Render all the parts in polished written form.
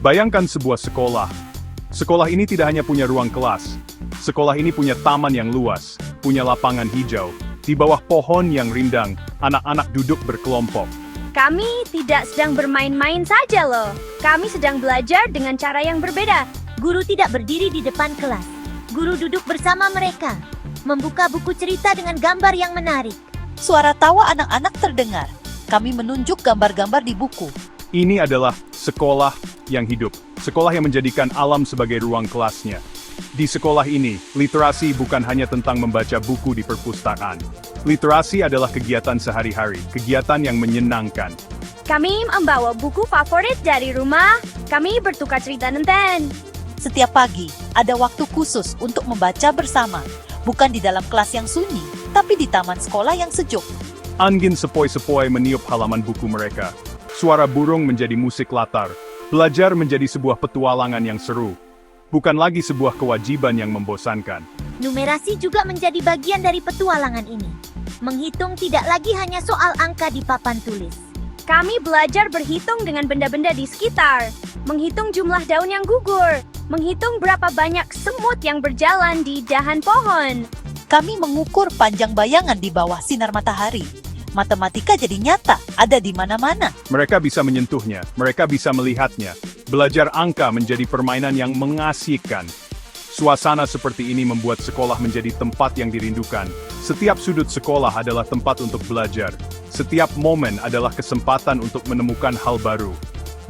Bayangkan sebuah sekolah. Sekolah ini tidak hanya punya ruang kelas. Sekolah ini punya taman yang luas, punya lapangan hijau. Di bawah pohon yang rindang, anak-anak duduk berkelompok. Kami tidak sedang bermain-main saja loh. Kami sedang belajar dengan cara yang berbeda. Guru tidak berdiri di depan kelas. Guru duduk bersama mereka, membuka buku cerita dengan gambar yang menarik. Suara tawa anak-anak terdengar. Kami menunjuk gambar-gambar di buku. Ini adalah sekolah yang hidup. Sekolah yang menjadikan alam sebagai ruang kelasnya. Di sekolah ini, literasi bukan hanya tentang membaca buku di perpustakaan. Literasi adalah kegiatan sehari-hari, kegiatan yang menyenangkan. Kami membawa buku favorit dari rumah. Kami bertukar cerita nenten. Setiap pagi, ada waktu khusus untuk membaca bersama. Bukan di dalam kelas yang sunyi, tapi di taman sekolah yang sejuk. Angin sepoi-sepoi meniup halaman buku mereka. Suara burung menjadi musik latar. Belajar menjadi sebuah petualangan yang seru. Bukan lagi sebuah kewajiban yang membosankan. Numerasi juga menjadi bagian dari petualangan ini. Menghitung tidak lagi hanya soal angka di papan tulis. Kami belajar berhitung dengan benda-benda di sekitar. Menghitung jumlah daun yang gugur. Menghitung berapa banyak semut yang berjalan di dahan pohon. Kami mengukur panjang bayangan di bawah sinar matahari. Matematika jadi nyata, ada di mana-mana. Mereka bisa menyentuhnya, mereka bisa melihatnya. Belajar angka menjadi permainan yang mengasihkan. Suasana seperti ini membuat sekolah menjadi tempat yang dirindukan. Setiap sudut sekolah adalah tempat untuk belajar. Setiap momen adalah kesempatan untuk menemukan hal baru.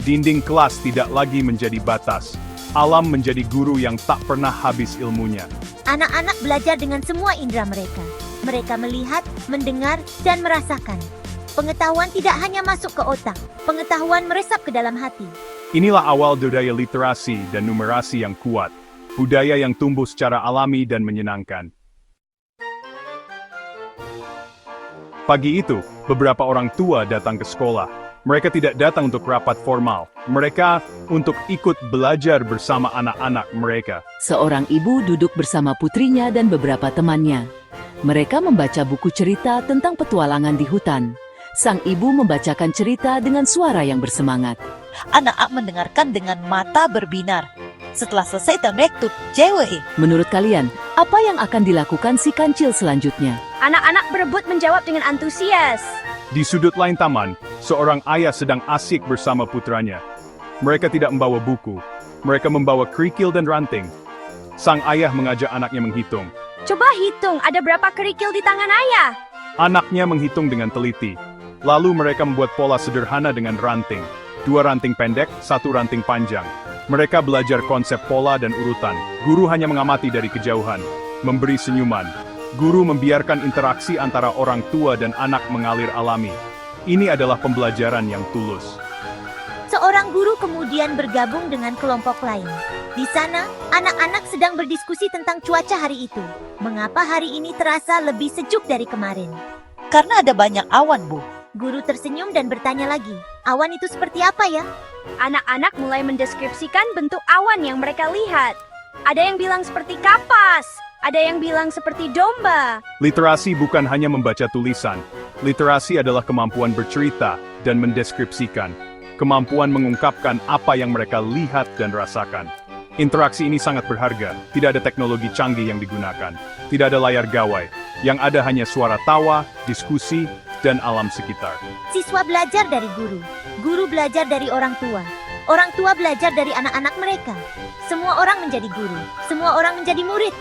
Dinding kelas tidak lagi menjadi batas. Alam menjadi guru yang tak pernah habis ilmunya. Anak-anak belajar dengan semua indera mereka. Mereka melihat, mendengar, dan merasakan. Pengetahuan tidak hanya masuk ke otak, pengetahuan meresap ke dalam hati. Inilah awal budaya literasi dan numerasi yang kuat. Budaya yang tumbuh secara alami dan menyenangkan. Pagi itu, beberapa orang tua datang ke sekolah. Mereka tidak datang untuk rapat formal. Mereka untuk ikut belajar bersama anak-anak mereka. Seorang ibu duduk bersama putrinya dan beberapa temannya. Mereka membaca buku cerita tentang petualangan di hutan. Sang ibu membacakan cerita dengan suara yang bersemangat. Anak-anak mendengarkan dengan mata berbinar. Setelah selesai direktur, Jewe. Menurut kalian, apa yang akan dilakukan si kancil selanjutnya? Anak-anak berebut menjawab dengan antusias. Di sudut lain taman, seorang ayah sedang asik bersama putranya. Mereka tidak membawa buku. Mereka membawa kerikil dan ranting. Sang ayah mengajak anaknya menghitung. Coba hitung ada berapa kerikil di tangan ayah. Anaknya menghitung dengan teliti. Lalu mereka membuat pola sederhana dengan ranting. 2 ranting pendek, 1 ranting panjang. Mereka belajar konsep pola dan urutan. Guru hanya mengamati dari kejauhan, memberi senyuman. Guru membiarkan interaksi antara orang tua dan anak mengalir alami. Ini adalah pembelajaran yang tulus. Seorang guru kemudian bergabung dengan kelompok lain. Di sana, anak-anak sedang berdiskusi tentang cuaca hari itu. Mengapa hari ini terasa lebih sejuk dari kemarin? Karena ada banyak awan, Bu. Guru tersenyum dan bertanya lagi, awan itu seperti apa ya? Anak-anak mulai mendeskripsikan bentuk awan yang mereka lihat. Ada yang bilang seperti kapas, ada yang bilang seperti domba. Literasi bukan hanya membaca tulisan. Literasi adalah kemampuan bercerita dan mendeskripsikan. Kemampuan mengungkapkan apa yang mereka lihat dan rasakan. Interaksi ini sangat berharga. Tidak ada teknologi canggih yang digunakan. Tidak ada layar gawai. Yang ada hanya suara tawa, diskusi, dan alam sekitar. Siswa belajar dari guru. Guru belajar dari orang tua. Orang tua belajar dari anak-anak mereka. Semua orang menjadi guru. Semua orang menjadi murid.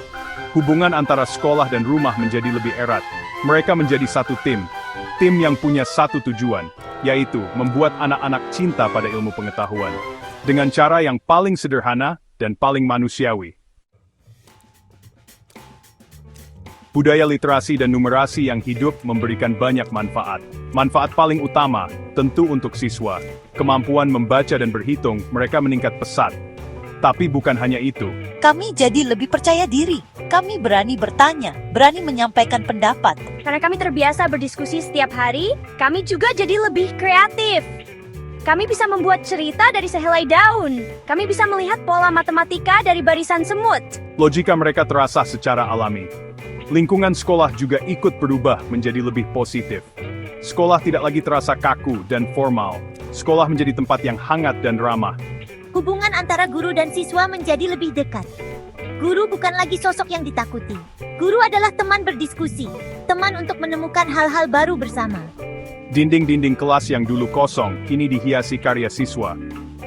Hubungan antara sekolah dan rumah menjadi lebih erat. Mereka menjadi satu tim. Tim yang punya satu tujuan, yaitu membuat anak-anak cinta pada ilmu pengetahuan. Dengan cara yang paling sederhana dan paling manusiawi. Budaya literasi dan numerasi yang hidup memberikan banyak manfaat. Manfaat paling utama, tentu untuk siswa. Kemampuan membaca dan berhitung, mereka meningkat pesat. Tapi bukan hanya itu. Kami jadi lebih percaya diri. Kami berani bertanya, berani menyampaikan pendapat. Karena kami terbiasa berdiskusi setiap hari, kami juga jadi lebih kreatif. Kami bisa membuat cerita dari sehelai daun. Kami bisa melihat pola matematika dari barisan semut. Logika mereka terasa secara alami. Lingkungan sekolah juga ikut berubah menjadi lebih positif. Sekolah tidak lagi terasa kaku dan formal. Sekolah menjadi tempat yang hangat dan ramah. Hubungan antara guru dan siswa menjadi lebih dekat. Guru bukan lagi sosok yang ditakuti. Guru adalah teman berdiskusi, teman untuk menemukan hal-hal baru bersama. Dinding-dinding kelas yang dulu kosong, kini dihiasi karya siswa.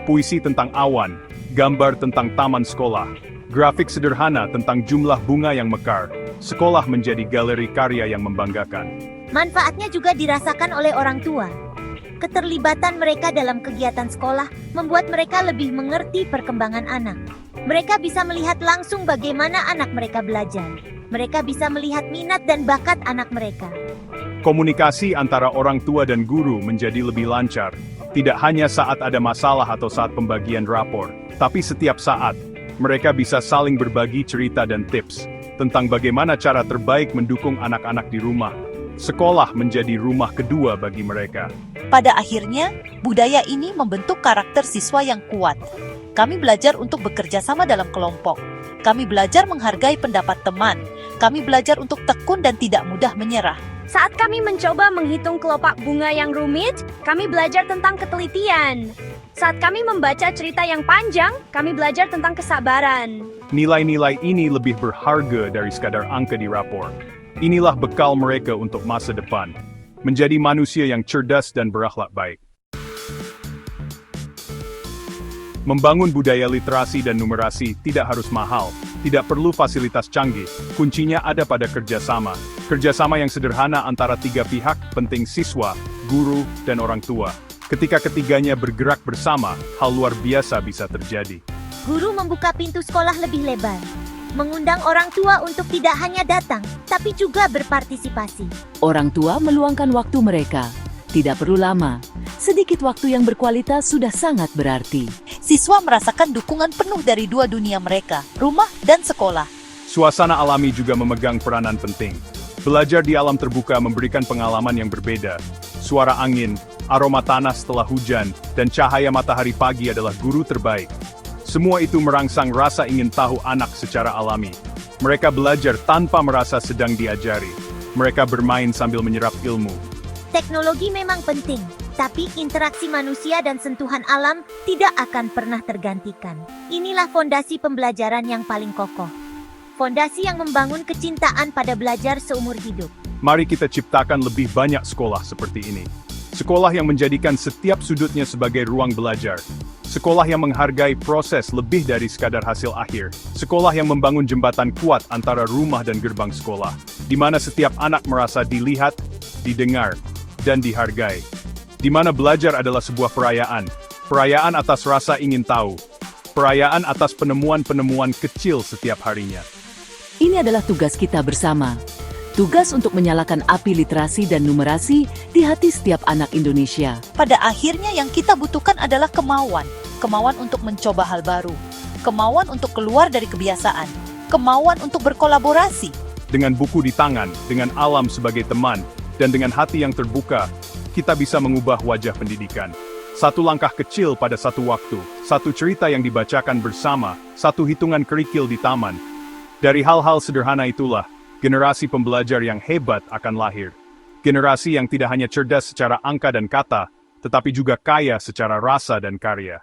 Puisi tentang awan, gambar tentang taman sekolah, grafik sederhana tentang jumlah bunga yang mekar. Sekolah menjadi galeri karya yang membanggakan. Manfaatnya juga dirasakan oleh orang tua. Keterlibatan mereka dalam kegiatan sekolah membuat mereka lebih mengerti perkembangan anak. Mereka bisa melihat langsung bagaimana anak mereka belajar. Mereka bisa melihat minat dan bakat anak mereka. Komunikasi antara orang tua dan guru menjadi lebih lancar. Tidak hanya saat ada masalah atau saat pembagian rapor, tapi setiap saat. Mereka bisa saling berbagi cerita dan tips tentang bagaimana cara terbaik mendukung anak-anak di rumah. Sekolah menjadi rumah kedua bagi mereka. Pada akhirnya, budaya ini membentuk karakter siswa yang kuat. Kami belajar untuk bekerja sama dalam kelompok. Kami belajar menghargai pendapat teman. Kami belajar untuk tekun dan tidak mudah menyerah. Saat kami mencoba menghitung kelopak bunga yang rumit, kami belajar tentang ketelitian. Saat kami membaca cerita yang panjang, kami belajar tentang kesabaran. Nilai-nilai ini lebih berharga dari sekadar angka di rapor. Inilah bekal mereka untuk masa depan. Menjadi manusia yang cerdas dan berakhlak baik. Membangun budaya literasi dan numerasi tidak harus mahal, tidak perlu fasilitas canggih, kuncinya ada pada kerjasama. Kerjasama yang sederhana antara tiga pihak, penting siswa, guru, dan orang tua. Ketika ketiganya bergerak bersama, hal luar biasa bisa terjadi. Guru membuka pintu sekolah lebih lebar. Mengundang orang tua untuk tidak hanya datang, tapi juga berpartisipasi. Orang tua meluangkan waktu mereka. Tidak perlu lama. Sedikit waktu yang berkualitas sudah sangat berarti. Siswa merasakan dukungan penuh dari dua dunia mereka, rumah dan sekolah. Suasana alami juga memegang peranan penting. Belajar di alam terbuka memberikan pengalaman yang berbeda. Suara angin, aroma tanah setelah hujan, dan cahaya matahari pagi adalah guru terbaik. Semua itu merangsang rasa ingin tahu anak secara alami. Mereka belajar tanpa merasa sedang diajari. Mereka bermain sambil menyerap ilmu. Teknologi memang penting, tapi interaksi manusia dan sentuhan alam tidak akan pernah tergantikan. Inilah fondasi pembelajaran yang paling kokoh. Fondasi yang membangun kecintaan pada belajar seumur hidup. Mari kita ciptakan lebih banyak sekolah seperti ini. Sekolah yang menjadikan setiap sudutnya sebagai ruang belajar. Sekolah yang menghargai proses lebih dari sekadar hasil akhir. Sekolah yang membangun jembatan kuat antara rumah dan gerbang sekolah, di mana setiap anak merasa dilihat, didengar, dan dihargai. Di mana belajar adalah sebuah perayaan. Perayaan atas rasa ingin tahu. Perayaan atas penemuan-penemuan kecil setiap harinya. Ini adalah tugas kita bersama. Tugas untuk menyalakan api literasi dan numerasi di hati setiap anak Indonesia. Pada akhirnya yang kita butuhkan adalah kemauan. Kemauan untuk mencoba hal baru. Kemauan untuk keluar dari kebiasaan. Kemauan untuk berkolaborasi. Dengan buku di tangan, dengan alam sebagai teman, dan dengan hati yang terbuka, kita bisa mengubah wajah pendidikan. Satu langkah kecil pada satu waktu, satu cerita yang dibacakan bersama, satu hitungan kerikil di taman. Dari hal-hal sederhana itulah, generasi pembelajar yang hebat akan lahir. Generasi yang tidak hanya cerdas secara angka dan kata, tetapi juga kaya secara rasa dan karya.